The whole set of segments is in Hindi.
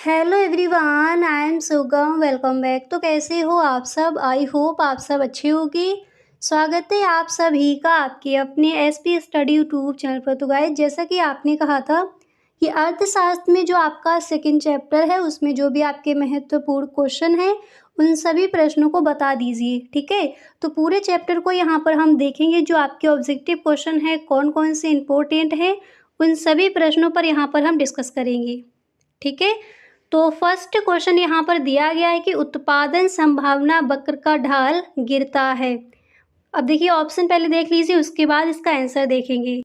हेलो एवरीवन, आई एम सुगम। Welcome back. तो कैसे हो आप सब? आई होप आप सब अच्छे होगी। स्वागत है आप सभी का आपके अपने एसपी स्टडी यूट्यूब चैनल पर। तो गाइस, जैसा कि आपने कहा था कि अर्थशास्त्र में जो आपका सेकंड चैप्टर है उसमें जो भी आपके महत्वपूर्ण क्वेश्चन हैं उन सभी प्रश्नों को बता दीजिए। ठीक है, तो पूरे चैप्टर को यहाँ पर हम देखेंगे। जो आपके ऑब्जेक्टिव क्वेश्चन है कौन कौन से इम्पोर्टेंट हैं उन सभी प्रश्नों पर यहाँ पर हम डिस्कस करेंगे। ठीक है, तो फर्स्ट क्वेश्चन यहाँ पर दिया गया है कि उत्पादन संभावना वक्र का ढाल गिरता है। अब देखिए, ऑप्शन पहले देख लीजिए, उसके बाद इसका आंसर देखेंगे।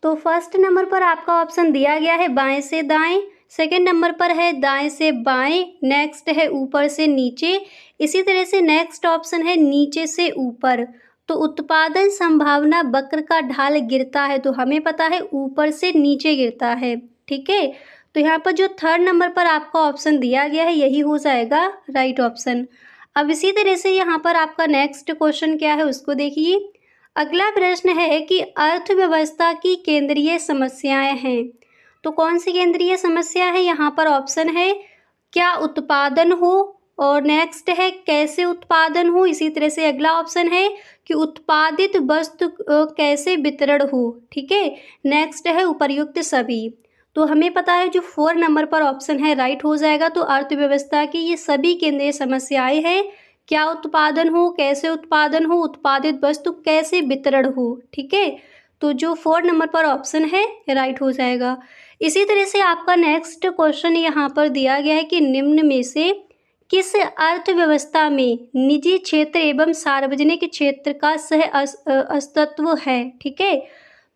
तो फर्स्ट नंबर पर आपका ऑप्शन दिया गया है बाएं से दाएं, सेकंड नंबर पर है दाएं से बाएं, नेक्स्ट है ऊपर से नीचे, इसी तरह से नेक्स्ट ऑप्शन है नीचे से ऊपर। तो उत्पादन संभावना वक्र का ढाल गिरता है, तो हमें पता है ऊपर से नीचे गिरता है। ठीक है, तो यहाँ पर जो थर्ड नंबर पर आपका ऑप्शन दिया गया है यही हो जाएगा राइट ऑप्शन। अब इसी तरह से यहाँ पर आपका नेक्स्ट क्वेश्चन क्या है उसको देखिए। अगला प्रश्न है कि अर्थव्यवस्था की केंद्रीय समस्याएं हैं। तो कौन सी केंद्रीय समस्या है? यहाँ पर ऑप्शन है क्या उत्पादन हो, और नेक्स्ट है कैसे उत्पादन हो, इसी तरह से अगला ऑप्शन है कि उत्पादित वस्तु कैसे वितरण हो। ठीक है, नेक्स्ट है उपर्युक्त सभी। तो हमें पता है जो 4 नंबर पर ऑप्शन है राइट हो जाएगा। तो अर्थव्यवस्था की ये सभी केंद्रीय समस्याएं हैं, क्या उत्पादन हो, कैसे उत्पादन हो, उत्पादित वस्तु कैसे वितरण हो। ठीक है, तो जो 4 नंबर पर ऑप्शन है राइट हो जाएगा। इसी तरह से आपका नेक्स्ट क्वेश्चन यहाँ पर दिया गया है कि निम्न में से किस अर्थव्यवस्था में निजी क्षेत्र एवं सार्वजनिक क्षेत्र का सह अस्तित्व है। ठीक है,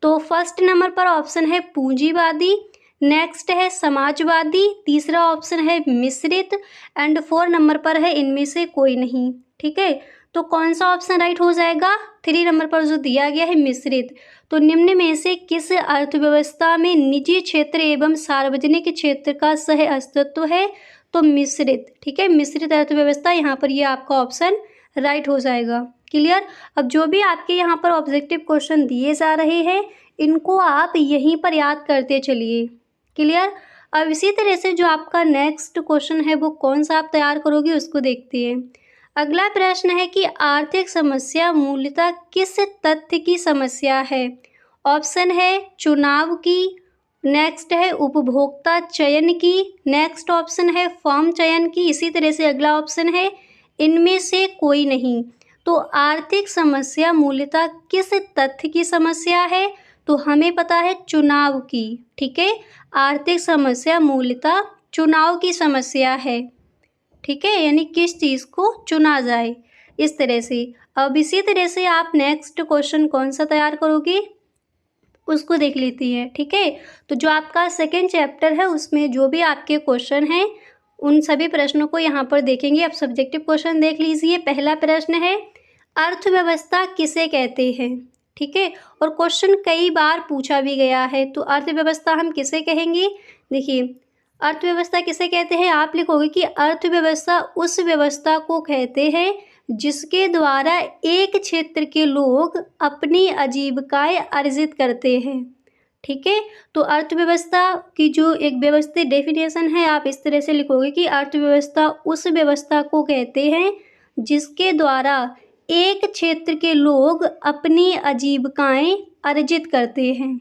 तो फर्स्ट नंबर पर ऑप्शन है पूंजीवादी, नेक्स्ट है समाजवादी, तीसरा ऑप्शन है मिश्रित, एंड 4 नंबर पर है इनमें से कोई नहीं। ठीक है, तो कौन सा ऑप्शन राइट हो जाएगा? 3 नंबर पर जो दिया गया है मिश्रित। तो निम्न में से किस अर्थव्यवस्था में निजी क्षेत्र एवं सार्वजनिक क्षेत्र का सह अस्तित्व है? तो मिश्रित। ठीक है, मिश्रित अर्थव्यवस्था, यहाँ पर ये आपका ऑप्शन राइट हो जाएगा। क्लियर? अब जो भी आपके यहाँ पर ऑब्जेक्टिव क्वेश्चन दिए जा रहे हैं इनको आप यहीं पर याद करते चलिए। क्लियर? अब इसी तरह से जो आपका नेक्स्ट क्वेश्चन है वो कौन सा आप तैयार करोगे उसको देखते हैं। अगला प्रश्न है कि आर्थिक समस्या मूलतः किस तथ्य की समस्या है? ऑप्शन है चुनाव की, नेक्स्ट है उपभोक्ता चयन की, नेक्स्ट ऑप्शन है फर्म चयन की, इसी तरह से अगला ऑप्शन है इनमें से कोई नहीं। तो आर्थिक समस्या मूलतः किस तथ्य की समस्या है? तो हमें पता है चुनाव की। ठीक है, आर्थिक समस्या मूलतः चुनाव की समस्या है। ठीक है, यानी किस चीज़ को चुना जाए, इस तरह से। अब इसी तरह से आप नेक्स्ट क्वेश्चन कौन सा तैयार करोगे उसको देख लेती हैं। ठीक है, तो जो आपका सेकेंड चैप्टर है उसमें जो भी आपके क्वेश्चन हैं उन सभी प्रश्नों को यहाँ पर देखेंगे। अब सब्जेक्टिव क्वेश्चन देख लीजिए। पहला प्रश्न है अर्थव्यवस्था किसे कहते हैं? ठीक है, और क्वेश्चन कई बार पूछा भी गया है। तो अर्थव्यवस्था हम किसे कहेंगे? देखिए, अर्थव्यवस्था किसे कहते हैं? आप लिखोगे कि अर्थव्यवस्था उस व्यवस्था को कहते हैं जिसके द्वारा एक क्षेत्र के लोग अपनी आजीविकाएं अर्जित करते हैं। ठीक है, तो अर्थव्यवस्था की जो एक व्यवस्थित डेफिनेशन है आप इस तरह से लिखोगे कि अर्थव्यवस्था उस व्यवस्था को कहते हैं जिसके द्वारा एक क्षेत्र के लोग अपनी आजीविकाएं अर्जित करते हैं।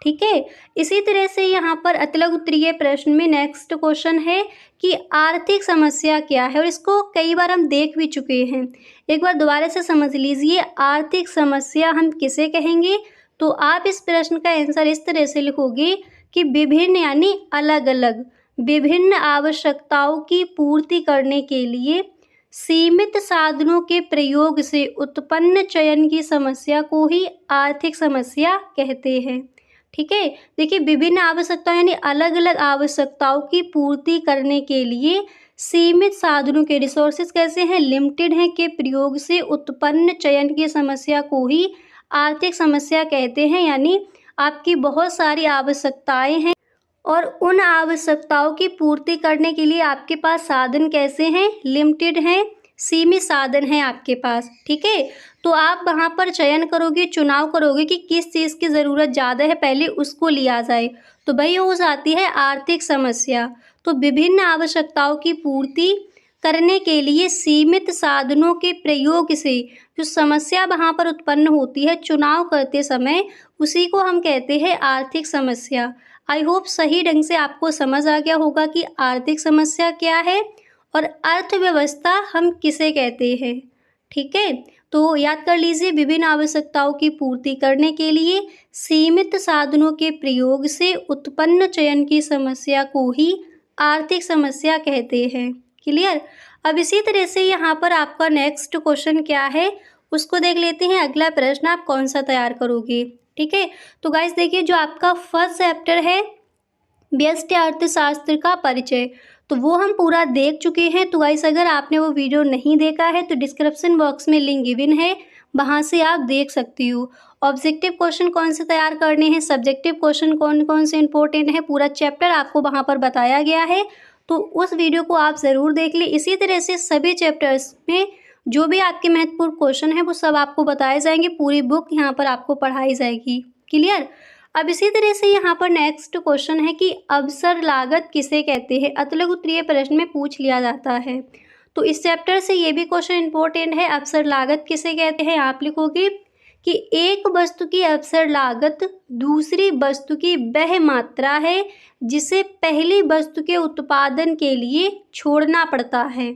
ठीक है, इसी तरह से यहाँ पर अतलग उत्तरीय प्रश्न में नेक्स्ट क्वेश्चन है कि आर्थिक समस्या क्या है, और इसको कई बार हम देख भी चुके हैं। एक बार दोबारा से समझ लीजिए, आर्थिक समस्या हम किसे कहेंगे? तो आप इस प्रश्न का आंसर इस तरह से लिखोगे कि विभिन्न यानी अलग अलग विभिन्न आवश्यकताओं की पूर्ति करने के लिए सीमित साधनों के प्रयोग से उत्पन्न चयन की समस्या को ही आर्थिक समस्या कहते हैं। ठीक है, देखिए, विभिन्न आवश्यकताओं यानी अलग अलग आवश्यकताओं की पूर्ति करने के लिए सीमित साधनों के रिसोर्सेज कैसे हैं, लिमिटेड हैं, के प्रयोग से उत्पन्न चयन की समस्या को ही आर्थिक समस्या कहते हैं। यानी आपकी बहुत सारी आवश्यकताएं हैं और उन आवश्यकताओं की पूर्ति करने के लिए आपके पास साधन कैसे हैं, लिमिटेड हैं, सीमित साधन हैं आपके पास। ठीक है, तो आप वहाँ पर चयन करोगे, चुनाव करोगे कि किस चीज़ की ज़रूरत ज़्यादा है, पहले उसको लिया जाए। तो भाई हो जाती है आर्थिक समस्या। तो विभिन्न आवश्यकताओं की पूर्ति करने के लिए सीमित साधनों के प्रयोग से जो समस्या वहाँ पर उत्पन्न होती है चुनाव करते समय, उसी को हम कहते हैं आर्थिक समस्या। आई होप सही ढंग से आपको समझ आ गया होगा कि आर्थिक समस्या क्या है और अर्थव्यवस्था हम किसे कहते हैं। ठीक है, तो याद कर लीजिए, विभिन्न आवश्यकताओं की पूर्ति करने के लिए सीमित साधनों के प्रयोग से उत्पन्न चयन की समस्या को ही आर्थिक समस्या कहते हैं। क्लियर। अब इसी तरह से यहाँ पर आपका नेक्स्ट क्वेश्चन क्या है उसको देख लेते हैं। अगला प्रश्न आप कौन सा तैयार करोगे। ठीक है, तो गाइस देखिए, जो आपका फर्स्ट चैप्टर है व्यष्टि अर्थशास्त्र का परिचय, तो वो हम पूरा देख चुके हैं। तो गाइस अगर आपने वो वीडियो नहीं देखा है तो डिस्क्रिप्शन बॉक्स में लिंक गिवन है, वहाँ से आप देख सकती हो। ऑब्जेक्टिव क्वेश्चन कौन से तैयार करने हैं, सब्जेक्टिव क्वेश्चन कौन कौन से इंपॉर्टेंट है, पूरा चैप्टर आपको वहाँ पर बताया गया है, तो उस वीडियो को आप ज़रूर देख लें। इसी तरह से सभी चैप्टर्स में जो भी आपके महत्वपूर्ण क्वेश्चन है वो सब आपको बताए जाएंगे, पूरी बुक यहाँ पर आपको पढ़ाई जाएगी। क्लियर। अब इसी तरह से यहाँ पर नेक्स्ट क्वेश्चन है कि अवसर लागत किसे कहते हैं, अतुलक उत्तरीय प्रश्न में पूछ लिया जाता है। तो इस चैप्टर से ये भी क्वेश्चन इंपॉर्टेंट है, अवसर लागत किसे कहते हैं। आप लिखोगे कि एक वस्तु की अवसर लागत दूसरी वस्तु की वह मात्रा है जिसे पहली वस्तु के उत्पादन के लिए छोड़ना पड़ता है।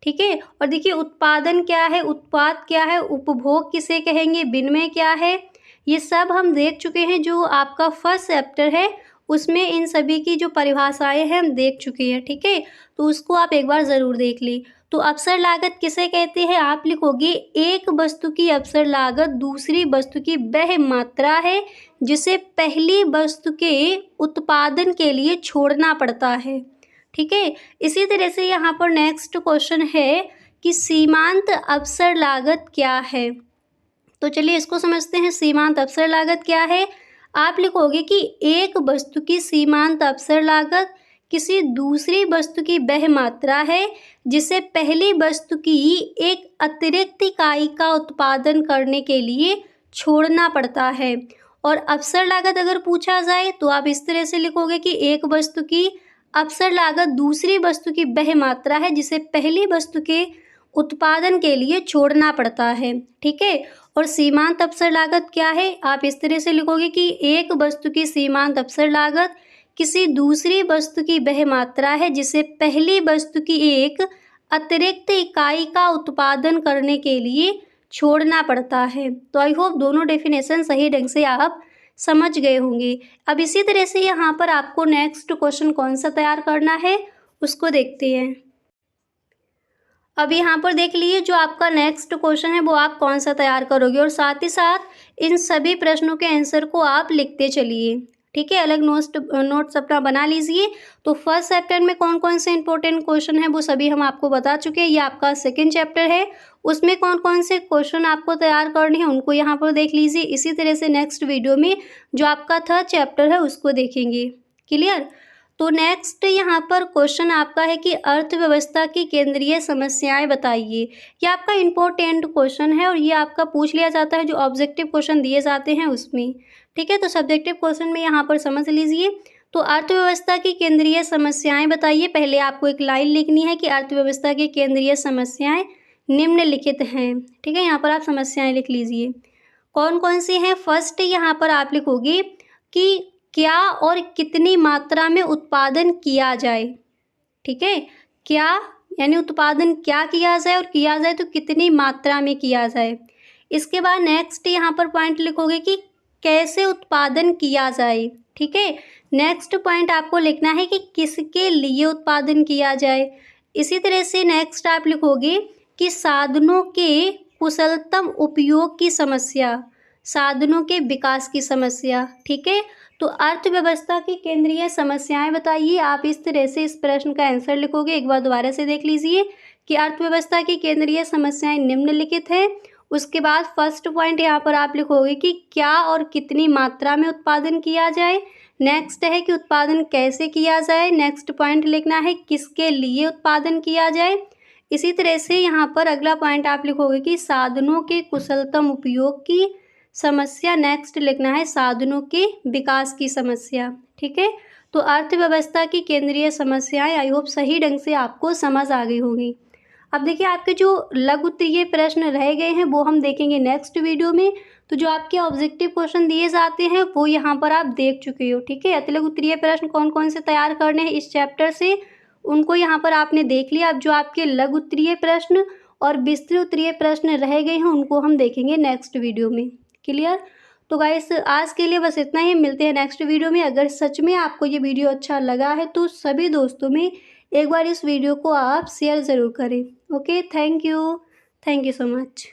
ठीक है, और देखिए उत्पादन क्या है, उत्पाद क्या है, उपभोग किसे कहेंगे, विनिमय क्या है, ये सब हम देख चुके हैं। जो आपका फर्स्ट चैप्टर है उसमें इन सभी की जो परिभाषाएं हैं हम देख चुके हैं। ठीक है, तो उसको आप एक बार ज़रूर देख ली। तो अवसर लागत किसे कहते हैं, आप लिखोगे एक वस्तु की अवसर लागत दूसरी वस्तु की वह मात्रा है जिसे पहली वस्तु के उत्पादन के लिए छोड़ना पड़ता है। ठीक है, इसी तरह से यहाँ पर नेक्स्ट क्वेश्चन है कि सीमांत अवसर लागत क्या है। तो चलिए इसको समझते हैं। सीमांत अवसर लागत क्या है, आप लिखोगे कि एक वस्तु की सीमांत अवसर लागत किसी दूसरी वस्तु की वह मात्रा है जिसे पहली वस्तु की एक अतिरिक्त इकाई का उत्पादन करने के लिए छोड़ना पड़ता है। और अवसर लागत अगर पूछा जाए तो आप इस तरह से लिखोगे कि एक वस्तु की अवसर लागत दूसरी वस्तु की वह मात्रा है जिसे पहली वस्तु के उत्पादन के लिए छोड़ना पड़ता है। ठीक है, और सीमांत अवसर लागत क्या है, आप इस तरह से लिखोगे कि एक वस्तु की सीमांत अवसर लागत किसी दूसरी वस्तु की वह मात्रा है जिसे पहली वस्तु की एक अतिरिक्त इकाई का उत्पादन करने के लिए छोड़ना पड़ता है। तो आई होप दोनों डेफिनेशन सही ढंग से आप समझ गए होंगे। अब इसी तरह से यहाँ पर आपको नेक्स्ट क्वेश्चन कौन सा तैयार करना है उसको देखते हैं। अब यहाँ पर देख लीजिए, जो आपका नेक्स्ट क्वेश्चन है वो आप कौन सा तैयार करोगे और साथ ही साथ इन सभी प्रश्नों के आंसर को आप लिखते चलिए। ठीक है, अलग नोट्स अपना बना लीजिए। तो फर्स्ट चैप्टर में कौन कौन से इंपॉर्टेंट क्वेश्चन है वो सभी हम आपको बता चुके हैं। ये आपका सेकंड चैप्टर है, उसमें कौन कौन से क्वेश्चन आपको तैयार करने हैं उनको यहाँ पर देख लीजिए। इसी तरह से नेक्स्ट वीडियो में जो आपका थर्ड चैप्टर है उसको देखेंगे। क्लियर। तो नेक्स्ट यहाँ पर क्वेश्चन आपका है कि अर्थव्यवस्था की केंद्रीय समस्याएं बताइए। ये आपका इम्पोर्टेंट क्वेश्चन है और ये आपका पूछ लिया जाता है जो ऑब्जेक्टिव क्वेश्चन दिए जाते हैं उसमें। ठीक है, तो सब्जेक्टिव क्वेश्चन में यहाँ पर समझ लीजिए। तो अर्थव्यवस्था की केंद्रीय समस्याएं बताइए। पहले आपको एक लाइन लिखनी है कि अर्थव्यवस्था की केंद्रीय समस्याएं निम्नलिखित हैं। ठीक है, यहाँ पर आप समस्याएं लिख लीजिए कौन कौन सी हैं। फर्स्ट यहाँ पर आप लिखोगे कि क्या और कितनी मात्रा में उत्पादन किया जाए। ठीक है, क्या यानी उत्पादन क्या किया जाए और किया जाए तो कितनी मात्रा में किया जाए। इसके बाद नेक्स्ट यहाँ पर पॉइंट लिखोगे कि कैसे उत्पादन किया जाए। ठीक है, नेक्स्ट पॉइंट आपको लिखना है कि किसके लिए उत्पादन किया जाए। इसी तरह से नेक्स्ट आप लिखोगे कि साधनों के कुशलतम उपयोग की समस्या, साधनों के विकास की समस्या। ठीक है, तो अर्थव्यवस्था की केंद्रीय समस्याएं बताइए। आप इस तरह से इस प्रश्न का आंसर लिखोगे। एक बार दोबारा से देख लीजिए कि अर्थव्यवस्था की केंद्रीय समस्याएं निम्नलिखित हैं। उसके बाद फर्स्ट पॉइंट यहाँ पर आप लिखोगे कि क्या और कितनी मात्रा में उत्पादन किया जाए। नेक्स्ट है कि उत्पादन कैसे किया जाए। नेक्स्ट पॉइंट लिखना है किसके लिए उत्पादन किया जाए। इसी तरह से यहाँ पर अगला पॉइंट आप लिखोगे कि साधनों के कुशलतम उपयोग की समस्या। नेक्स्ट लिखना है साधनों के विकास की समस्या। ठीक है, तो अर्थव्यवस्था की केंद्रीय समस्याएं आई होप सही ढंग से आपको समझ आ गई होगी। अब देखिए आपके जो लघु उत्तरीय प्रश्न रह गए हैं वो हम देखेंगे नेक्स्ट वीडियो में। तो जो आपके ऑब्जेक्टिव क्वेश्चन दिए जाते हैं वो यहाँ पर आप देख चुके हो, ठीक है। अति लघु उत्तरीय प्रश्न कौन कौन से तैयार करने हैं इस चैप्टर से, उनको यहाँ पर आपने देख लिया। अब जो आपके लघु उत्तरीय प्रश्न और विस्तृत उत्तरीय प्रश्न रह गए हैं उनको हम देखेंगे नेक्स्ट वीडियो में। क्लियर? तो गाइस आज के लिए बस इतना ही, मिलते हैं नेक्स्ट वीडियो में। अगर सच में आपको ये वीडियो अच्छा लगा है तो सभी दोस्तों में एक बार इस वीडियो को आप शेयर ज़रूर करें। Okay, thank you so much.